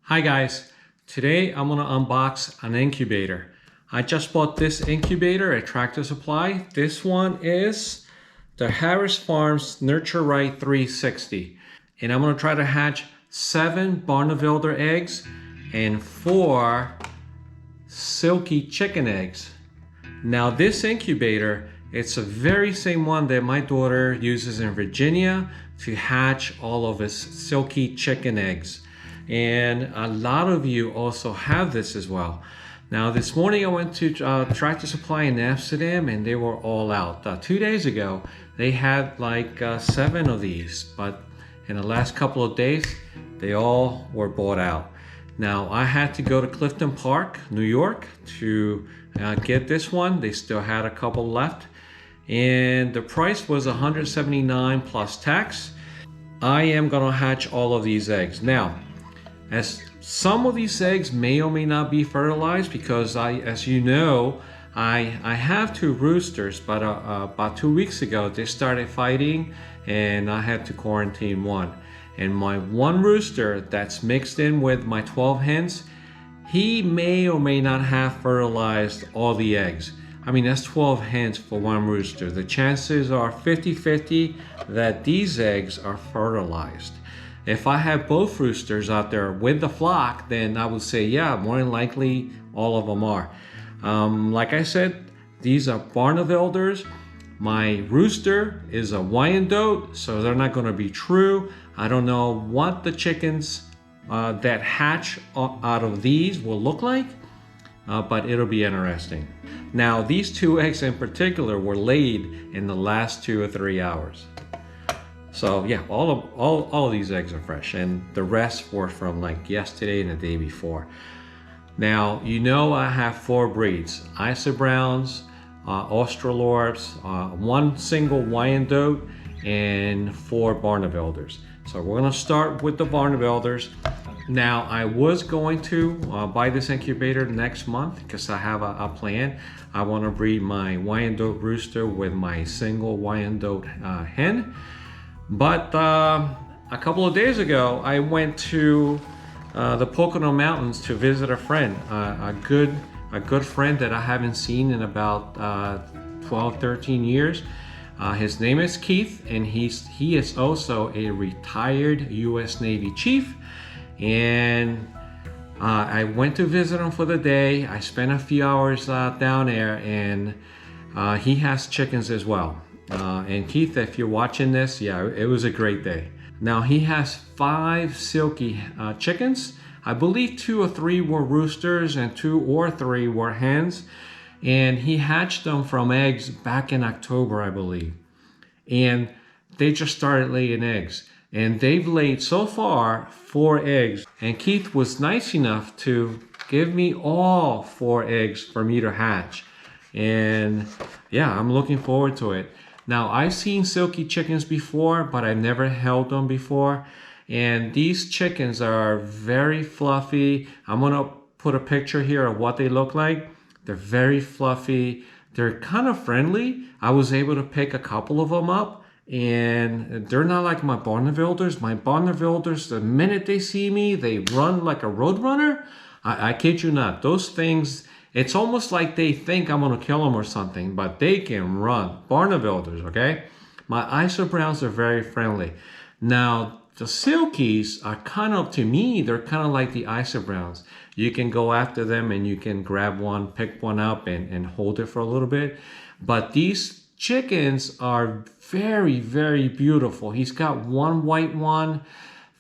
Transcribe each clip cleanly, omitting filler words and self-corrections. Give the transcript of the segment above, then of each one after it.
Hi guys, today I'm going to unbox an incubator. I just bought this incubator at Tractor Supply. This one is the Harris Farms Nurture Right 360. And I'm going to try to hatch 7 Barnevelder eggs and 4 Silky chicken eggs. Now this incubator, it's the very same one that my daughter uses in Virginia to hatch all of his Silky chicken eggs. And a lot of you also have this as well. Now this morning I went to Tractor Supply in Amsterdam and they were all out. 2 days ago they had like 7 of these, but in the last couple of days they all were bought out. Now I had to go to Clifton Park, New York to get this one. They still had a couple left and the price was $179 plus tax. I am gonna hatch all of these eggs. Now, as some of these eggs may or may not be fertilized because as you know, I have 2 roosters, but about 2 weeks ago they started fighting and I had to quarantine one. And my one rooster that's mixed in with my 12 hens, he may or may not have fertilized all the eggs. I mean, that's 12 hens for one rooster. The chances are 50-50 that these eggs are fertilized. If I have both roosters out there with the flock, then I would say, yeah, more than likely all of them are. Like I said, these are Barnevelders. My rooster is a Wyandotte, so they're not going to be true. I don't know what the chickens that hatch out of these will look like, but it'll be interesting. Now, these 2 eggs in particular were laid in the last 2 or 3 hours. So yeah, all of these eggs are fresh, and the rest were from like yesterday and the day before. Now, you know I have 4 breeds: Isa Browns, Australorps, 1 single Wyandotte, and 4 Barnevelders. So we're gonna start with the Barnevelders. Now, I was going to buy this incubator next month because I have a plan. I want to breed my Wyandotte rooster with my single Wyandotte hen. But a couple of days ago, I went to the Pocono Mountains to visit a friend, a good friend that I haven't seen in about 12, 13 years. His name is Keith, and he is also a retired U.S. Navy chief. And I went to visit him for the day. I spent a few hours down there, and he has chickens as well. And Keith, if you're watching this, yeah, it was a great day. Now he has 5 Silky chickens. I believe 2 or 3 were roosters and 2 or 3 were hens. And he hatched them from eggs back in October, I believe. And they just started laying eggs. And they've laid so far 4 eggs. And Keith was nice enough to give me all 4 eggs for me to hatch. And yeah, I'm looking forward to it. Now, I've seen Silky chickens before, but I've never held them before. And these chickens are very fluffy. I'm gonna put a picture here of what they look like. They're very fluffy. They're kind of friendly. I was able to pick a couple of them up, and they're not like my Barnevelders. My Barnevelders, the minute they see me, they run like a road runner. I kid you not. Those things, it's almost like they think I'm gonna kill them or something, but they can run. Barnevelders, okay? My Isa Browns are very friendly. Now, the Silkies are kind of, to me, they're kind of like the Isa Browns. You can go after them and you can grab one, pick one up and hold it for a little bit. But these chickens are very, very beautiful. He's got 1 white one,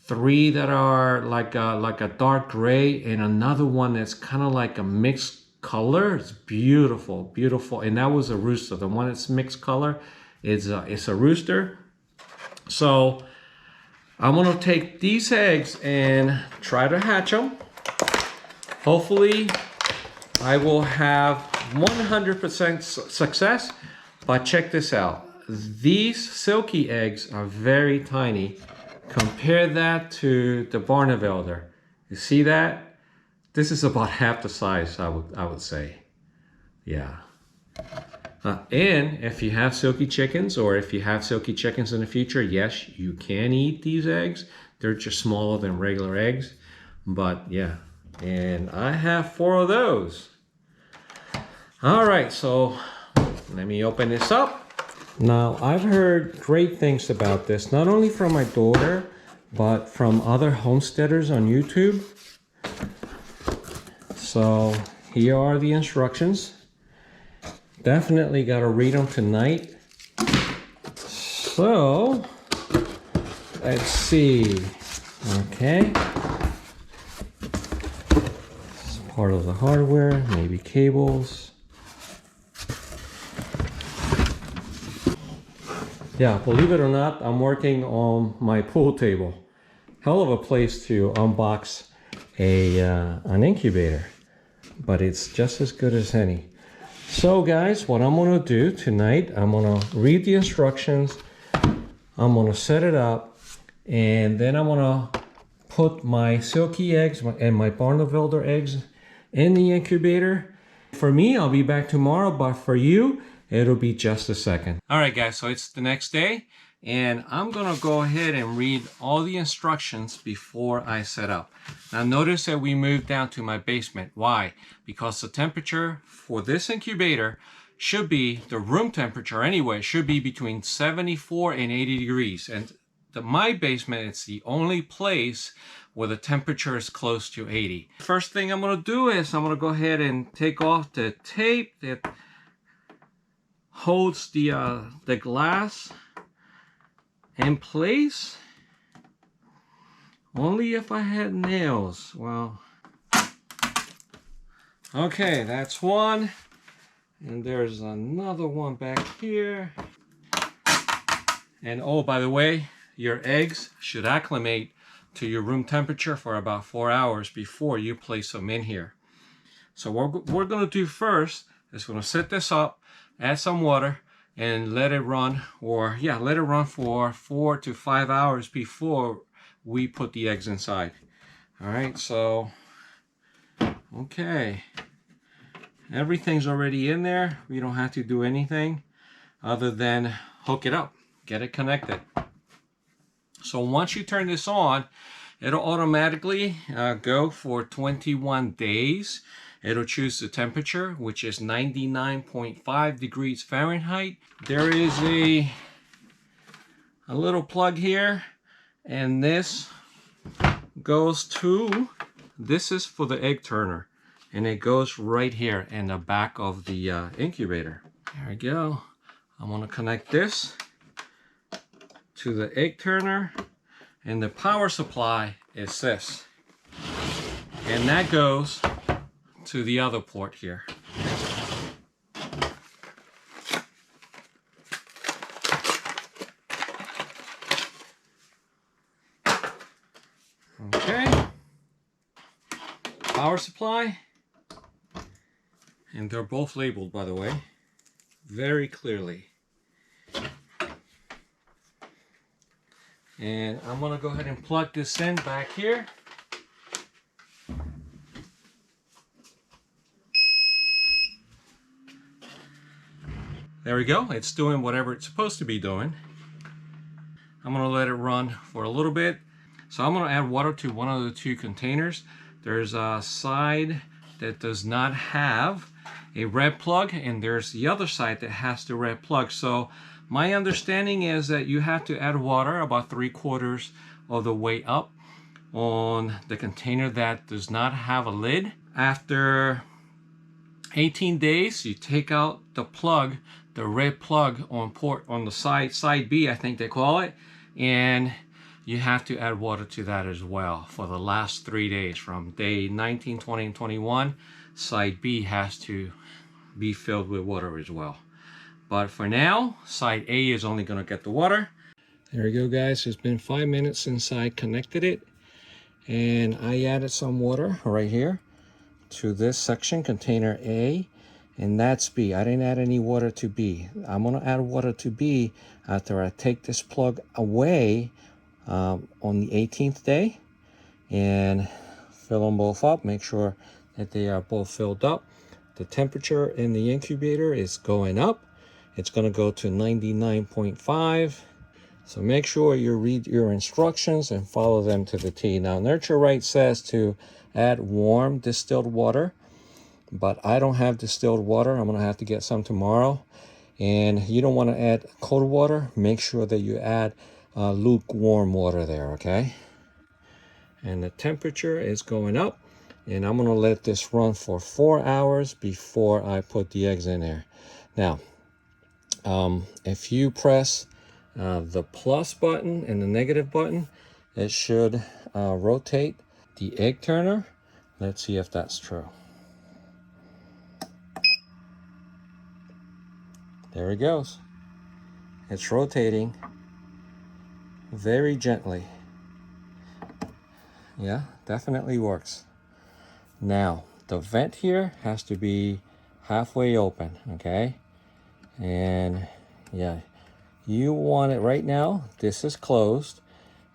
3 that are like a dark gray, and another one that's kind of like a mixed color. It's beautiful, beautiful. And that was a rooster. The one that's mixed color is it's a rooster. So I'm gonna take these eggs and try to hatch them. Hopefully I will have 100% success. But check this out. These Silky eggs are very tiny. Compare that to the Barnevelder. You see that? This is about half the size, I would say. Yeah. And if you have Silky chickens, or if you have Silky chickens in the future, yes, you can eat these eggs. They're just smaller than regular eggs. But yeah, and I have 4 of those. All right, so let me open this up. Now, I've heard great things about this, not only from my daughter, but from other homesteaders on YouTube. So here are the instructions. Definitely got to read them tonight. So let's see. Okay. This is part of the hardware, maybe cables. Yeah, believe it or not, I'm working on my pool table. Hell of a place to unbox an incubator, but it's just as good as any. So guys, what I'm gonna do tonight, I'm gonna read the instructions, I'm gonna set it up, and then I'm gonna put my Silkie eggs and my Barnevelder eggs in the incubator. For me, I'll be back tomorrow, but for you, it'll be just a second. All right guys, so it's the next day, and I'm gonna go ahead and read all the instructions before I set up. Now notice that we moved down to my basement. Why? Because the temperature for this incubator should be, the room temperature anyway, should be between 74 and 80 degrees. And my basement, it's the only place where the temperature is close to 80. First thing I'm gonna do is I'm gonna go ahead and take off the tape that holds the glass in place. Only if I had nails. Well, okay, that's one, and there's another one back here. And oh, by the way, your eggs should acclimate to your room temperature for about 4 hours before you place them in here. So what we're going to do first is going to set this up, add some water, and let it run, or yeah, let it run for 4 to 5 hours before we put the eggs inside. All right, so okay, everything's already in there. We don't have to do anything other than hook it up, get it connected. So once you turn this on, it'll automatically go for 21 days. It'll choose the temperature, which is 99.5 degrees Fahrenheit. There is a little plug here, and this goes to, this is for the egg turner, and it goes right here in the back of the incubator. There we go. I'm going to connect this to the egg turner, and the power supply is this, and that goes to the other port here. Okay, power supply, and they're both labeled, by the way, very clearly. And I'm going to go ahead and plug this in back here. There we go. It's doing whatever it's supposed to be doing. I'm going to let it run for a little bit. So I'm going to add water to one of the 2 containers. There's a side that does not have a red plug, and there's the other side that has the red plug. So my understanding is that you have to add water about 3/4 of the way up on the container that does not have a lid. After 18 days, you take out the plug, the red plug on the side B, I think they call it, and you have to add water to that as well for the last 3 days. From day 19, 20, and 21, side B has to be filled with water as well. But for now, side A is only going to get the water. There we go, guys. It's been 5 minutes since I connected it, and I added some water right here to this section, container A, and that's B. I didn't add any water to B. I'm going to add water to B after I take this plug away on the 18th day and fill them both up. Make sure that they are both filled up. The temperature in the incubator is going up. It's going to go to 99.5. So make sure you read your instructions and follow them to the T. Now, Nurture Right says to add warm distilled water, but I don't have distilled water. I'm gonna have to get some tomorrow. And you don't want to add cold water. Make sure that you add lukewarm water there, okay? And the temperature is going up. And I'm gonna let this run for 4 hours before I put the eggs in there. Now, if you press the plus button and the negative button, it should rotate the egg turner. Let's see if that's true. There it goes. It's rotating very gently. Yeah, definitely works. Now, the vent here has to be halfway open, okay? And yeah, you want it right now, this is closed,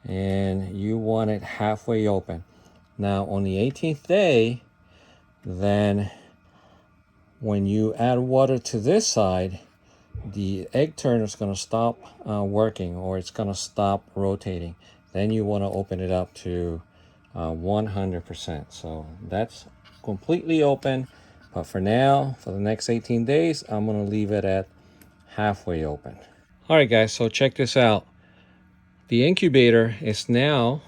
and you want it halfway open. Now, on the 18th day, then when you add water to this side, the egg turner is going to stop working, or it's going to stop rotating. Then you want to open it up to 100%. So that's completely open, but for now, for the next 18 days, I'm going to leave it at halfway open. All right, guys, so check this out. The incubator is now,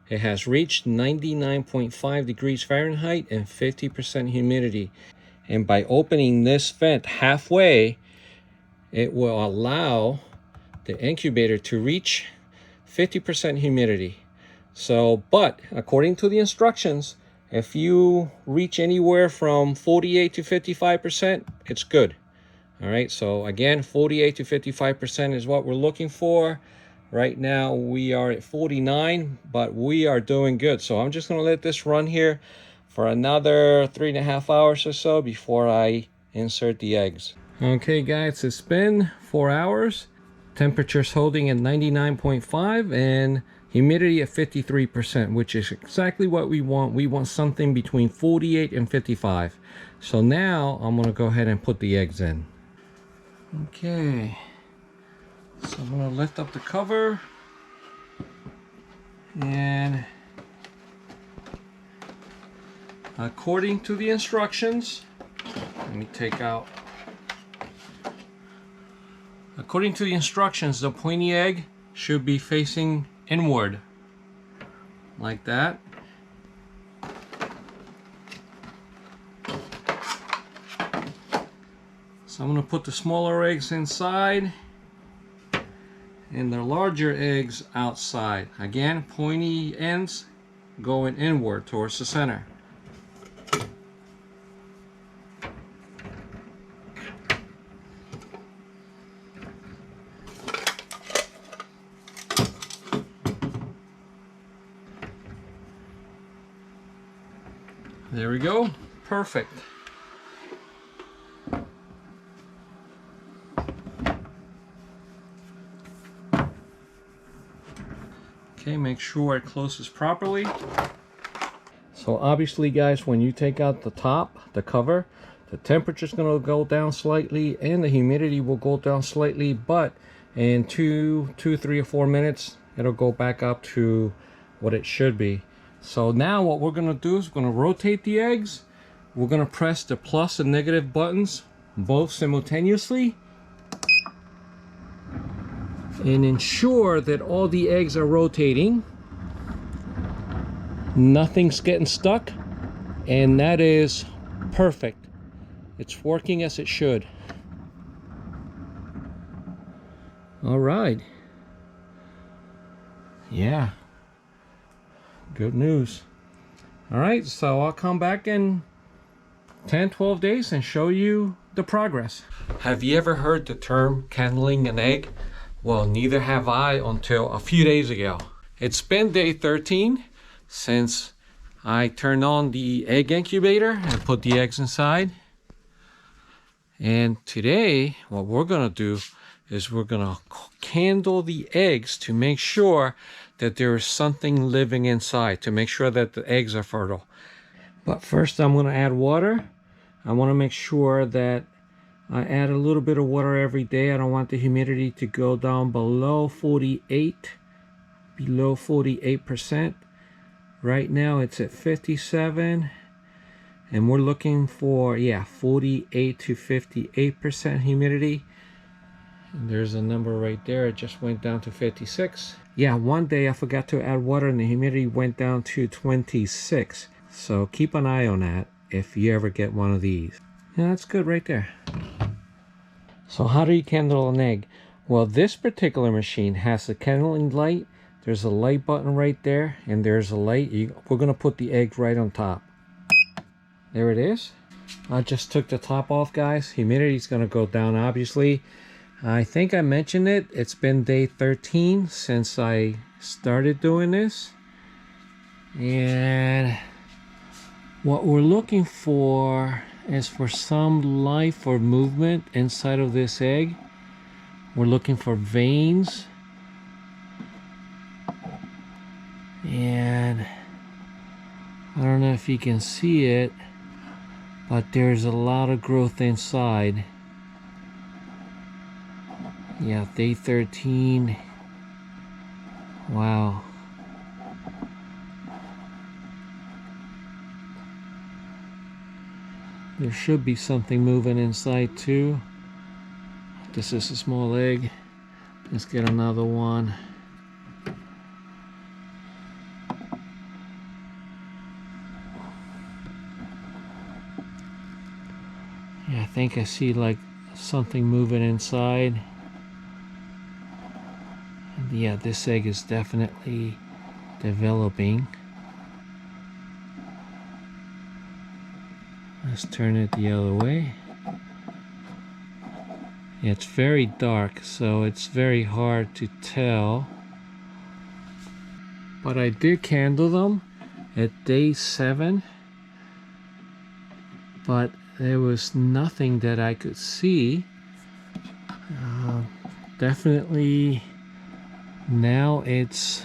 it has reached 99.5 degrees Fahrenheit and 50% humidity. And by opening this vent halfway, it will allow the incubator to reach 50% humidity. So, but according to the instructions, if you reach anywhere from 48 to 55%, it's good. All right, so again, 48 to 55% is what we're looking for. Right now we are at 49, but we are doing good. So I'm just gonna let this run here for another 3.5 hours or so before I insert the eggs. Okay guys, it's been 4 hours. Temperature's holding at 99.5 and humidity at 53%, which is exactly what we want. We want something between 48 and 55. So now I'm gonna go ahead and put the eggs in. Okay, so I'm gonna lift up the cover and according to the instructions, let me take out. According to the instructions, the pointy egg should be facing inward, like that. So I'm going to put the smaller eggs inside and the larger eggs outside. Again, pointy ends going inward towards the center. There we go. Perfect. Okay, make sure it closes properly. So obviously guys, when you take out the top, the cover, the temperature is going to go down slightly and the humidity will go down slightly, but in 3 or 4 minutes it'll go back up to what it should be. So now what we're going to do is we're going to rotate the eggs. We're going to press the plus and negative buttons both simultaneously and ensure that all the eggs are rotating. Nothing's getting stuck, and that is perfect. It's working as it should. All right. Yeah. Good news. All right, so I'll come back in 10-12 days and show you the progress. Have you ever heard the term candling an egg? Well, neither have I until a few days ago. It's been day 13 since I turned on the egg incubator and put the eggs inside. And today, what we're gonna do is we're gonna candle the eggs to make sure that there is something living inside, to make sure that the eggs are fertile. But first I'm gonna add water. I wanna make sure that I add a little bit of water every day. I don't want the humidity to go down below 48%. Right now it's at 57, and we're looking for 48 to 58% humidity. And there's a number right there. It just went down to 56. Yeah, one day I forgot to add water and the humidity went down to 26. So keep an eye on that if you ever get one of these. Yeah, that's good right there. So how do you candle an egg? Well, this particular machine has a candling light. There's a light button right there, and there's a light. We're gonna put the egg right on top. There it is. I just took the top off, guys. Humidity's gonna go down, obviously. I think I mentioned it. It's been day 13 since I started doing this. And what we're looking for is for some life or movement inside of this egg. We're looking for veins. And I don't know if you can see it, but there's a lot of growth inside. Yeah, day 13. Wow. There should be something moving inside too. This is a small egg. Let's get another one. Yeah, I think I see like something moving inside. Yeah, this egg is definitely developing. Let's turn it the other way. Yeah, it's very dark, so it's very hard to tell. But I did candle them at day 7. But there was nothing that I could see. Definitely now it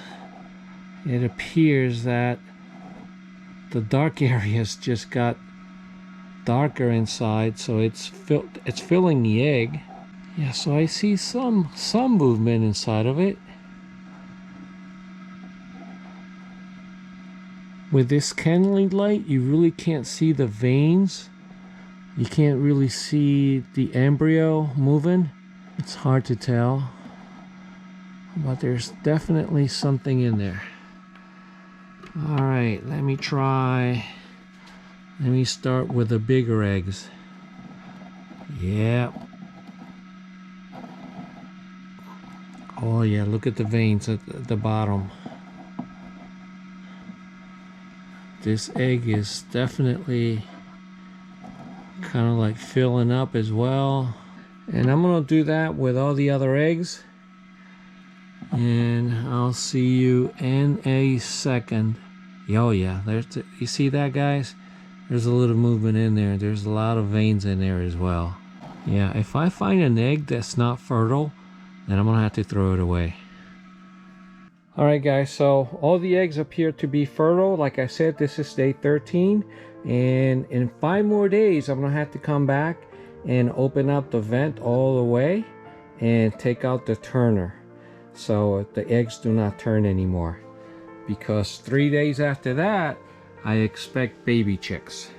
appears that the dark areas just got darker inside, so it's filling the egg. Yeah, so I see some movement inside of it. With this candling light, you really can't see the veins. You can't really see the embryo moving. It's hard to tell, but there's definitely something in there. All right, let me start with the bigger eggs. Yeah. Oh yeah, look at the veins at the bottom. This egg is definitely kind of like filling up as well. And I'm gonna do that with all the other eggs. And I'll see you in a second. Oh yeah, you see that, guys? There's a little movement in there. There's a lot of veins in there as well. Yeah, if I find an egg that's not fertile, then I'm gonna have to throw it away. All right, guys, so all the eggs appear to be fertile. Like I said, this is day 13, and in 5 more days I'm gonna have to come back and open up the vent all the way and take out the turner, so the eggs do not turn anymore, because 3 days after that I expect baby chicks.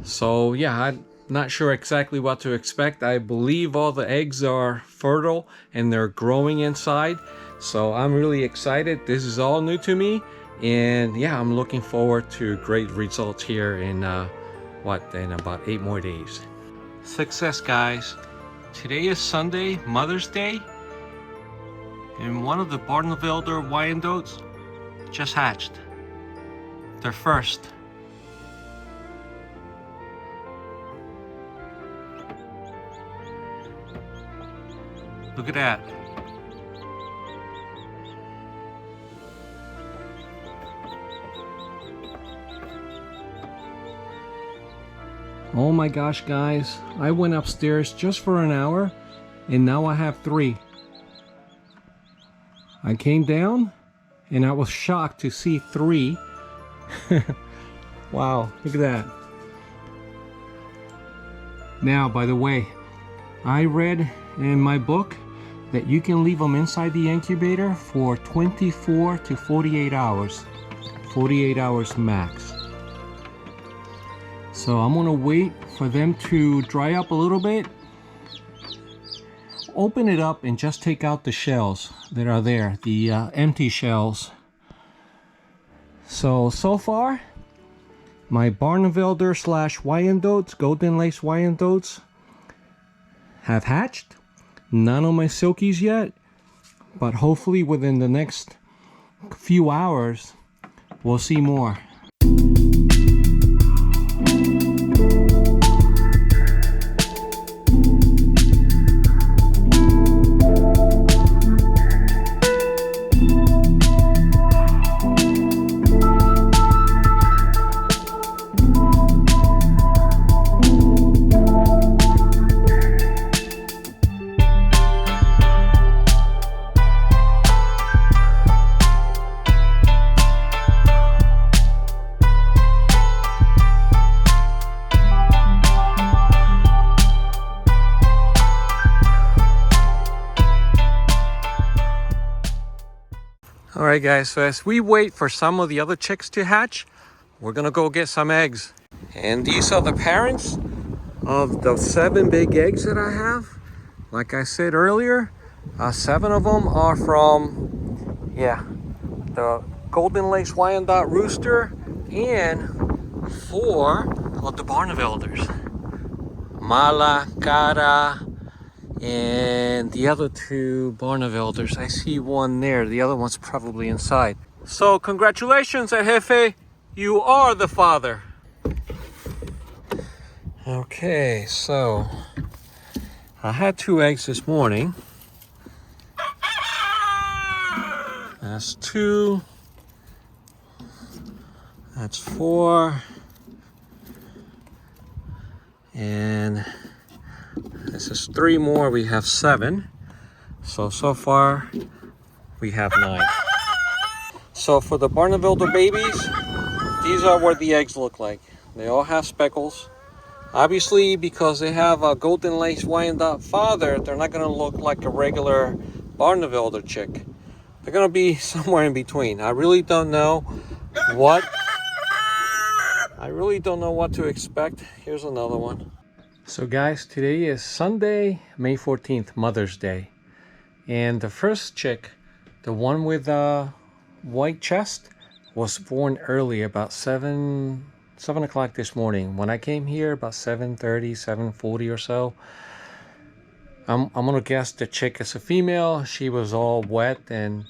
So yeah, I'm not sure exactly what to expect. I believe all the eggs are fertile and they're growing inside. So I'm really excited. This is all new to me. And yeah, I'm looking forward to great results here in about 8 more days. Success, guys. Today is Sunday, Mother's Day. And one of the Barnevelder Wyandottes just hatched. Their first. Look at that. Oh my gosh, guys. I went upstairs just for an hour and now I have 3. I came down and I was shocked to see 3. Wow, look at that. Now, by the way, I read in my book that you can leave them inside the incubator for 24 to 48 hours. 48 hours max. So I'm gonna wait for them to dry up a little bit. Open it up and just take out the shells that are there, the empty shells. So far, my Barnevelders / Wyandottes, Golden Laced Wyandottes, have hatched. None of my Silkies yet, but hopefully within the next few hours, we'll see more. Alright guys, so as we wait for some of the other chicks to hatch, we're gonna go get some eggs. And these are the parents of the 7 big eggs that I have. Like I said earlier, 7 of them are from, the Golden Laced Wyandotte rooster, and 4 of the Barnevelders. Mala, Cara, and the other 2 Barnevelders. I see one there. The other one's probably inside. So congratulations, Jefe. You are the father. Okay, so I had 2 eggs this morning. That's 2. That's 4. And this is 3 more. We have 7. So far we have 9. So for the Barnevelder babies, these are what the eggs look like. They all have speckles. Obviously, because they have a Golden Laced Wyandotte father, they're not going to look like a regular Barnevelder chick. They're going to be somewhere in between. I really don't know what to expect. Here's another one. So guys, today is Sunday, May 14th, Mother's Day. And the first chick, the one with a white chest, was born early, about 7 o'clock this morning. When I came here, about 7:30, 7:40 or so. I'm gonna guess the chick is a female. She was all wet, and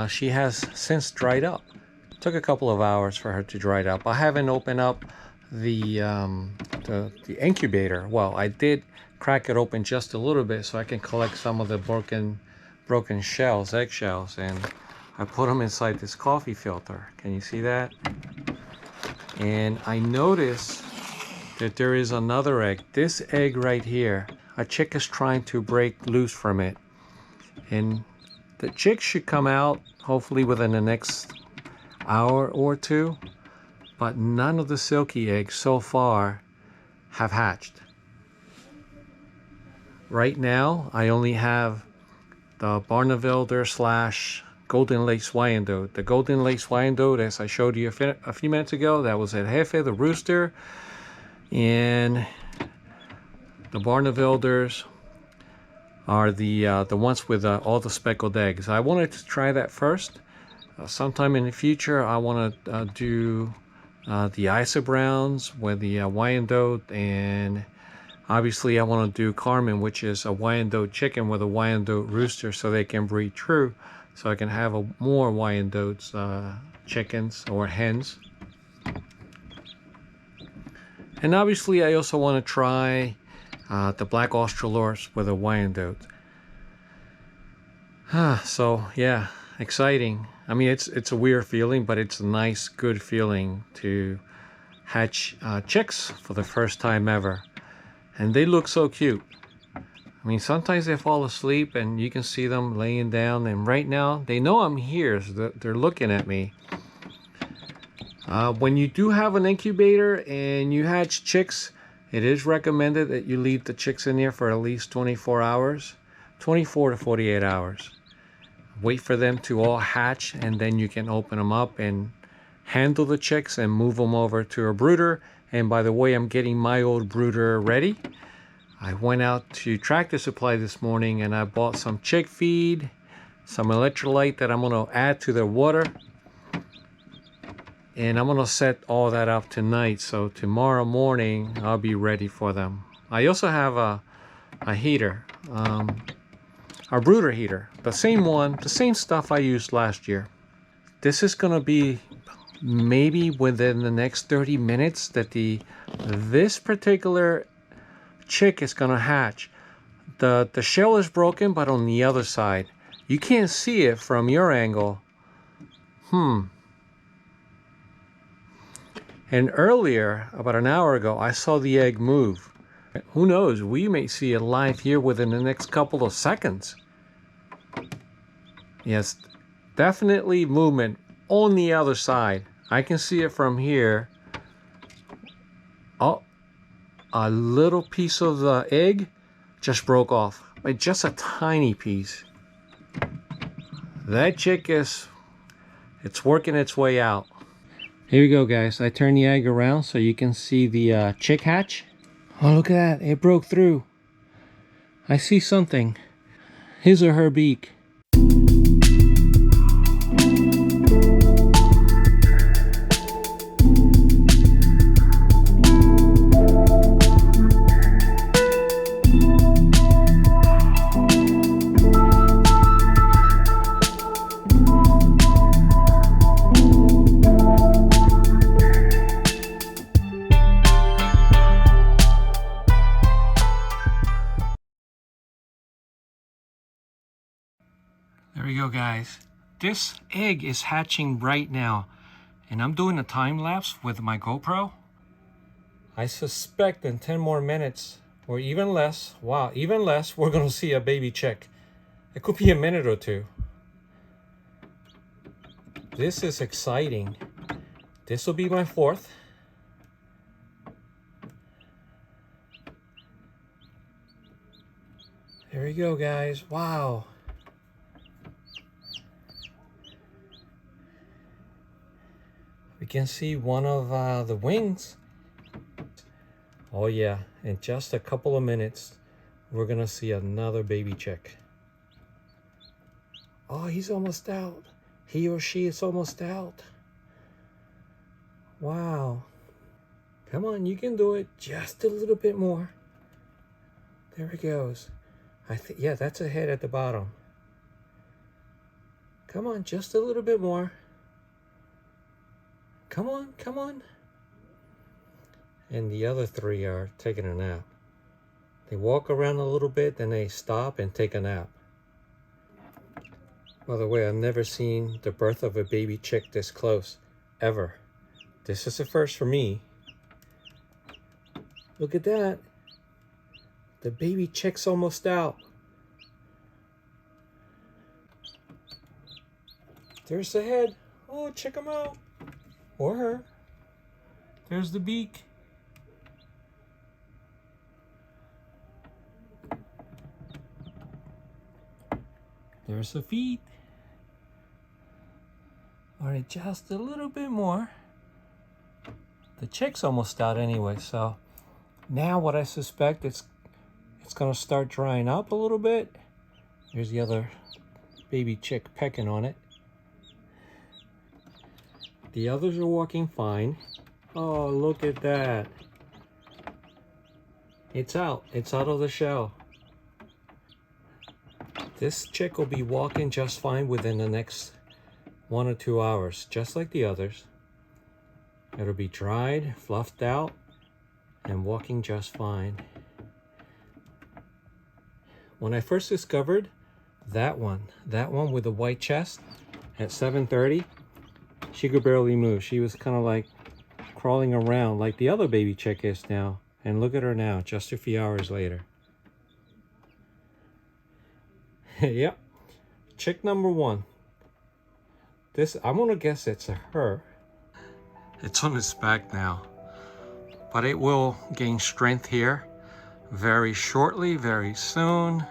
she has since dried up. It took a couple of hours for her to dry up. I haven't opened up the incubator. Well, I did crack it open just a little bit so I can collect some of the broken shells, eggshells, and I put them inside this coffee filter. Can you see that? And I noticed that there is another egg. This egg right here, a chick is trying to break loose from it, and the chick should come out hopefully within the next hour or 2. But none of the Silky eggs so far have hatched. Right now, I only have the Barnevelder / Golden Laced Wyandotte. The Golden Laced Wyandotte, as I showed you a few minutes ago, that was at Jefe, the rooster. And the Barnevelders are the ones with all the speckled eggs. I wanted to try that first. Sometime in the future, I want to do the Isobrowns with the Wyandotte, and obviously I want to do Carmen, which is a Wyandotte chicken with a Wyandotte rooster, so they can breed true, so I can have more Wyandottes chickens or hens. And obviously I also want to try the Black Australorps with a Wyandotte. So yeah, exciting. I mean, it's a weird feeling, but it's a nice, good feeling to hatch chicks for the first time ever. And they look so cute. I mean, sometimes they fall asleep and you can see them laying down, and right now they know I'm here, so they're looking at me. When you do have an incubator and you hatch chicks, It is recommended that you leave the chicks in there for at least 24 hours, 24 to 48 hours. Wait for them to all hatch, and then you can open them up and handle the chicks and move them over to a brooder. And by the way, I'm getting my old brooder ready. I went out to Tractor Supply this morning and I bought some chick feed, some electrolyte that I'm going to add to their water. And I'm going to set all that up tonight, so tomorrow morning I'll be ready for them. I also have a heater, our brooder heater, the same one, the same stuff I used last year. This is going to be maybe within the next 30 minutes that this particular chick is going to hatch. The shell is broken, but on the other side. You can't see it from your angle. And earlier, about an hour ago, I saw the egg move. Who knows, we may see it live here within the next couple of seconds. Yes, definitely movement on the other side. I can see it from here. Oh, a little piece of the egg just broke off. Just a tiny piece. That chick it's working its way out. Here we go, guys. I turned the egg around so you can see the chick hatch. Oh, look at that. It broke through. I see something. His or her beak. There we go, guys. This egg is hatching right now, and I'm doing a time lapse with my GoPro. I suspect in 10 more minutes, or even less, wow, even less, we're gonna see a baby chick. It could be a minute or two. This is exciting. This will be my fourth. There we go, guys. Wow. We can see one of the wings. Oh yeah, in just a couple of minutes, we're gonna see another baby chick. Oh, he's almost out. He or she is almost out. Wow. Come on, you can do it. Just a little bit more. There it goes. Yeah, that's a head at the bottom. Come on, just a little bit more. Come on, come on. And the other three are taking a nap. They walk around a little bit, then they stop and take a nap. By the way, I've never seen the birth of a baby chick this close, ever. This is a first for me. Look at that. The baby chick's almost out. There's the head. Oh, check him out. Or her. There's the beak. There's the feet. All right, just a little bit more. The chick's almost out anyway, so now what I suspect it's gonna start drying up a little bit. Here's the other baby chick pecking on it. The others are walking fine. Oh, look at that. It's out. It's out of the shell. This chick will be walking just fine within the next 1 or 2 hours, just like the others. It'll be dried, fluffed out, and walking just fine. When I first discovered that one with the white chest at 7:30, she could barely move. She was kind of like crawling around like the other baby chick is now. And look at her now, just a few hours later. Yep, chick number one. This, I'm gonna guess it's a her. It's on its back now. but it will gain strength here very shortly, very soon.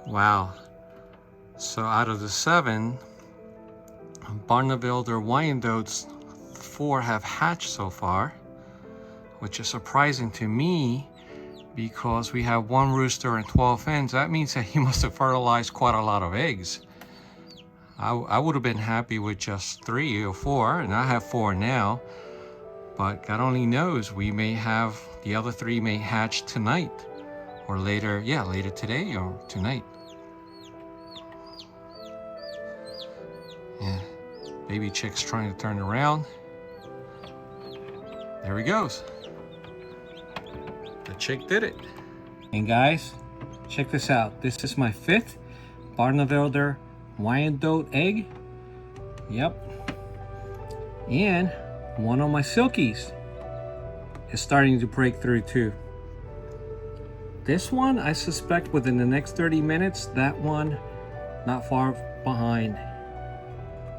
Wow. So out of the 7 Barnevelder Wyandottes, 4 have hatched so far, which is surprising to me because we have 1 rooster and 12 hens. That means that he must have fertilized quite a lot of eggs. I would have been happy with just 3 or 4, and I have 4 now. But God only knows, we may have, the other 3 may hatch tonight or later, yeah, later today or tonight. Yeah, baby chick's trying to turn around. There he goes. The chick did it. And guys, check this out. This is my 5th Barnevelder Wyandotte egg. Yep. And one of my Silkies is starting to break through too. This one, I suspect within the next 30 minutes, that one not far behind.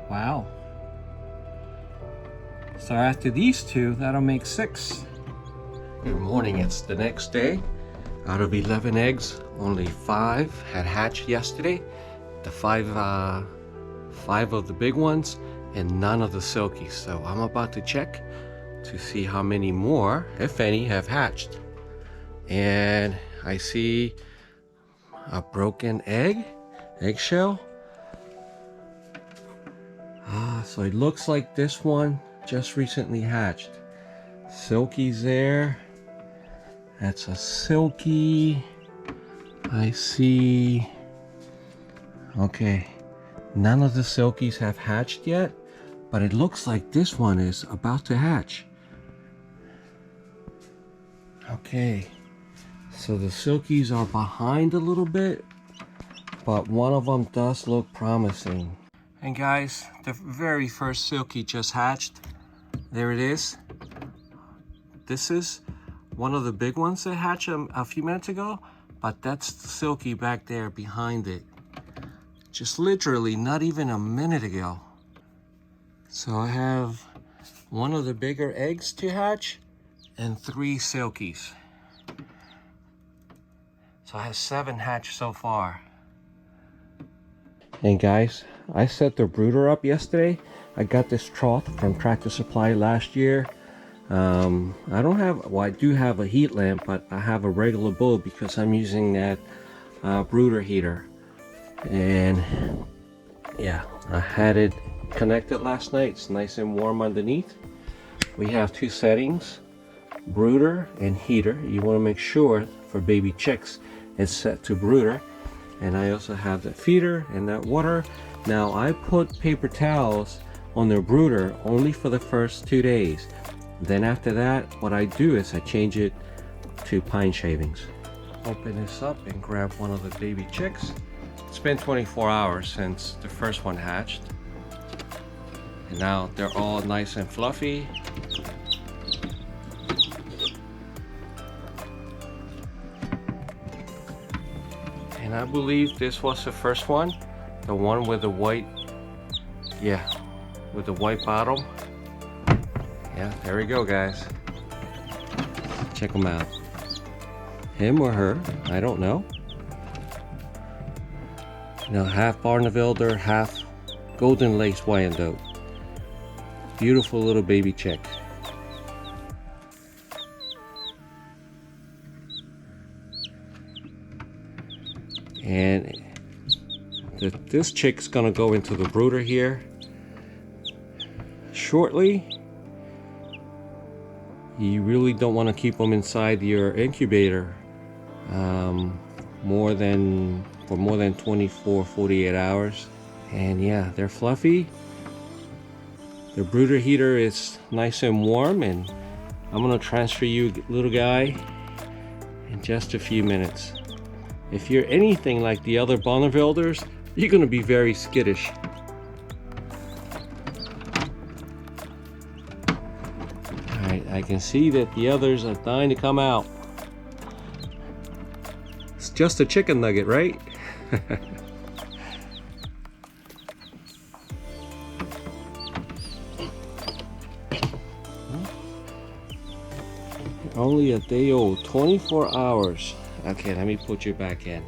Wow. So after these 2, that'll make 6. Good morning, it's the next day. Out of 11 eggs, only 5 had hatched yesterday. The 5 of the big ones and none of the Silkies. So I'm about to check to see how many more, if any, have hatched. And I see a broken eggshell. So it looks like this one just recently hatched. Silkies there. That's a Silky. I see. Okay, none of the Silkies have hatched yet, but it looks like this one is about to hatch. Okay, so the Silkies are behind a little bit, but one of them does look promising. And guys, the very first Silky just hatched. There it is. This is one of the big ones that hatched a few minutes ago, but that's the Silky back there behind it. Just literally not even a minute ago. So I have one of the bigger eggs to hatch and 3 Silkies. So I have 7 hatched so far. And guys, I set the brooder up yesterday. I got this trough from Tractor Supply last year. I don't have, well, I do have a heat lamp, but I have a regular bulb because I'm using that brooder heater. And yeah, I had it connected last night. It's nice and warm underneath. We have 2 settings, brooder and heater. You want to make sure for baby chicks it's set to brooder. And I also have the feeder and that water. Now I put paper towels on the brooder only for the first 2 days. Then after that, what I do is I change it to pine shavings. Open this up and grab one of the baby chicks. It's been 24 hours since the first one hatched. And now they're all nice and fluffy. And I believe this was the first one. The one with the white, yeah, with the white bottom. Yeah, there we go, guys. Check them out. Him or her, I don't know. You know, half Barnevelder, half Golden Laced Wyandotte. Beautiful little baby chick. And this chick's gonna go into the brooder here shortly. You really don't want to keep them inside your incubator more than 24-48 hours. And yeah, they're fluffy. The brooder heater is nice and warm, and I'm gonna transfer you, little guy, in just a few minutes. If you're anything like the other Barnevelders, you're gonna be very skittish. Alright, I can see that the others are dying to come out. It's just a chicken nugget, right? Only a day old, 24 hours. Okay, let me put you back in.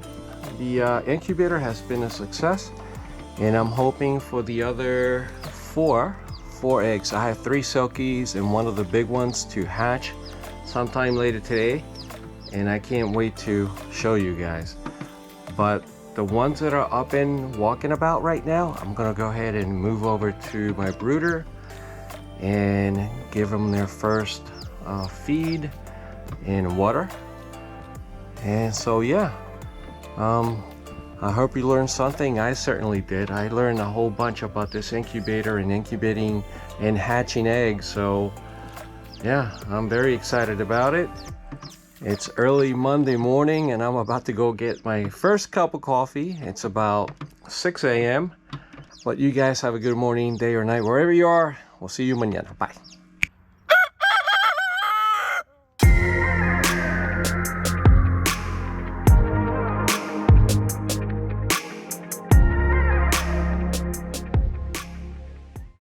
The incubator has been a success, and I'm hoping for the other four eggs. I have 3 Silkies and one of the big ones to hatch sometime later today, and I can't wait to show you guys. But the ones that are up and walking about right now, I'm gonna go ahead and move over to my brooder and give them their first feed and water. And so yeah, I hope you learned something. I certainly did. I learned a whole bunch about this incubator and incubating and hatching eggs. So yeah, I'm very excited about it. It's early Monday morning and I'm about to go get my first cup of coffee. It's about 6 a.m. But you guys have a good morning, day or night, wherever you are. We'll see you mañana. Bye.